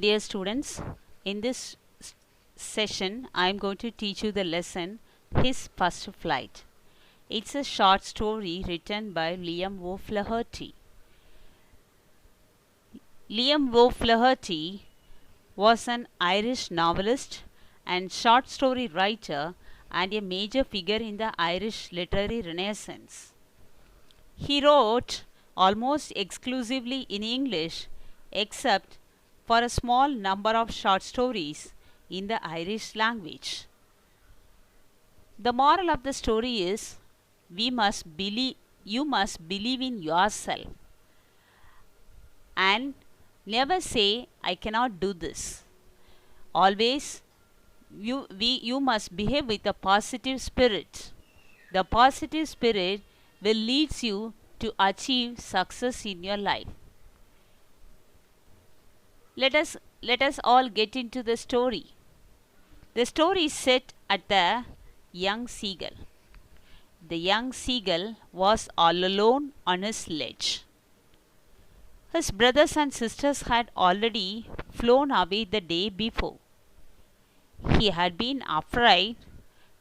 Dear students, in this session I am going to teach you the lesson His First Flight. It's a short story written by Liam O'Flaherty. Liam O'Flaherty was an Irish novelist and short story writer and a major figure in the Irish literary renaissance. He wrote almost exclusively in English, except for a small number of short stories in the Irish language. The moral of the story is you must believe in yourself and never say, I cannot do this. Always you must behave with a positive spirit. The positive spirit will lead you to achieve success in your life. Let us all get into the story. The story is set at the young seagull. The young seagull was all alone on his sledge. His brothers and sisters had already flown away the day before. He had been afraid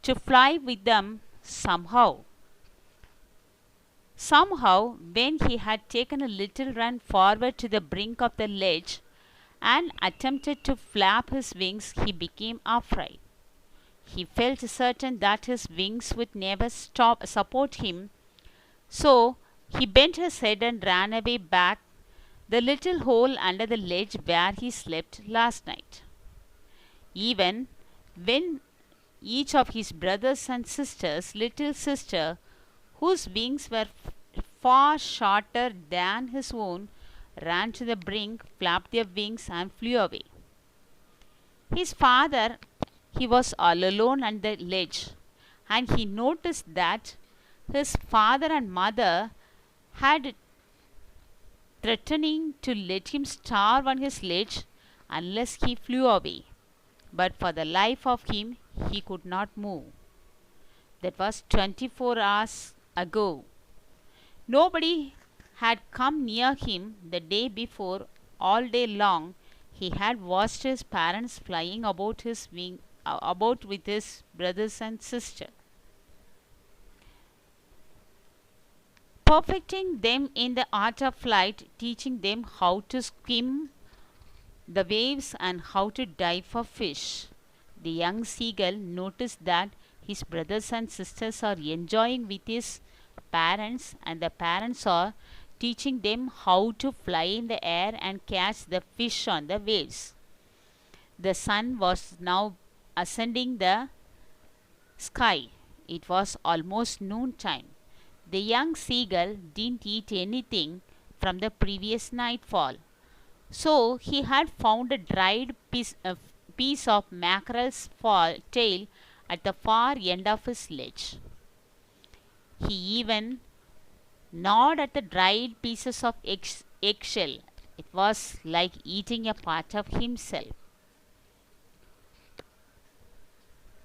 to fly with them somehow. Somehow, when he had taken a little run forward to the brink of the ledge and attempted to flap his wings, he became afraid. He felt certain that his wings would never support him, so he bent his head and ran away back the little hole under the ledge where he slept last night. Even when each of his brothers and sisters, little sister, whose wings were far shorter than his own, ran to the brink, flapped their wings, and flew away. His father, he was all alone on the ledge, and he noticed that his father and mother had threatening to let him starve on his ledge unless he flew away. But for the life of him, he could not move. That was 24 hours ago. Nobody had come near him the day before. All day long he had watched his parents flying about about with his brothers and sister, perfecting them in the art of flight, teaching them how to skim the waves and how to dive for fish. The young seagull noticed that his brothers and sisters are enjoying with his parents, and the parents are teaching them how to fly in the air and catch the fish on the waves. The sun was now ascending the sky. It was almost noontime. The young seagull didn't eat anything from the previous nightfall, so he had found a dried piece of mackerel's tail at the far end of his sledge. He even gnawed at the dried pieces of eggshell. It was like eating a part of himself.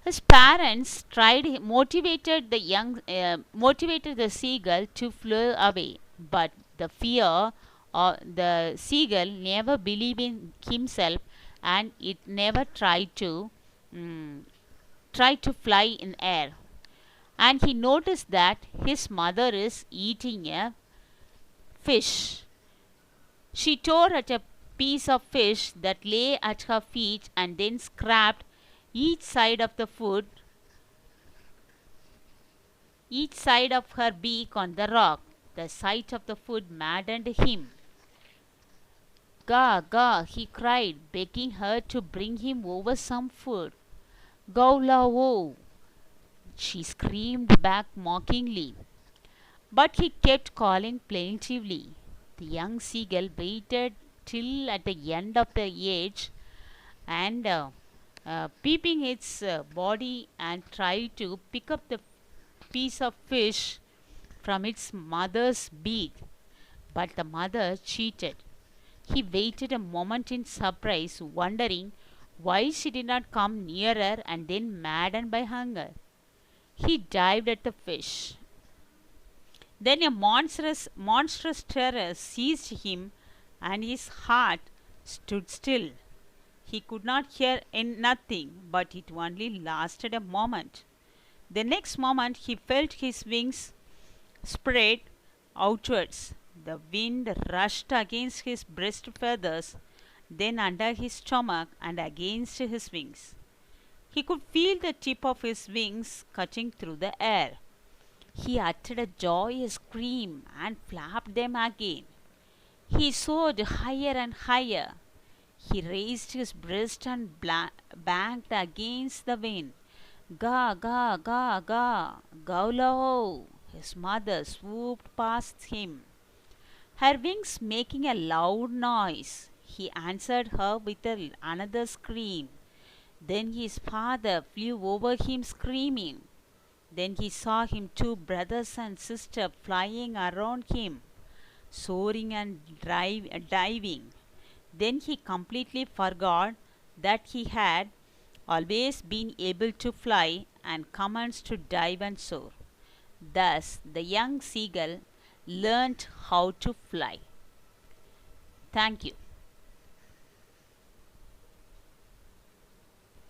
His parents motivated the seagull to fly away, but the fear the seagull never believed in himself, and it never tried to fly in air. And he noticed that his mother is eating a fish. She tore at a piece of fish that lay at her feet and then scraped each side of her beak on the rock. The sight of the food maddened him. Ga, ga, he cried, begging her to bring him over some food. Gowla, wo, she screamed back mockingly. But he kept calling plaintively. The young seagull waited till at the end of the edge and peeping its body and tried to pick up the piece of fish from its mother's beak. But the mother cheated. He waited a moment in surprise, wondering why she did not come nearer, and then, maddened by hunger, he dived at the fish. Then a monstrous terror seized him, and his heart stood still. He could not hear in nothing, but it only lasted a moment. The next moment he felt his wings spread outwards. The wind rushed against his breast feathers, then under his stomach and against his wings. He could feel the tip of his wings cutting through the air. He uttered a joyous scream and flapped them again. He soared higher and higher. He raised his breast and banged against the wind. Ga, ga, ga, ga, gaulo! His mother swooped past him, her wings making a loud noise. He answered her with another scream. Then his father flew over him screaming. Then he saw him two brothers and sister flying around him, soaring and diving. Then he completely forgot that he had always been able to fly and commenced to dive and soar. Thus, the young seagull learnt how to fly. Thank you.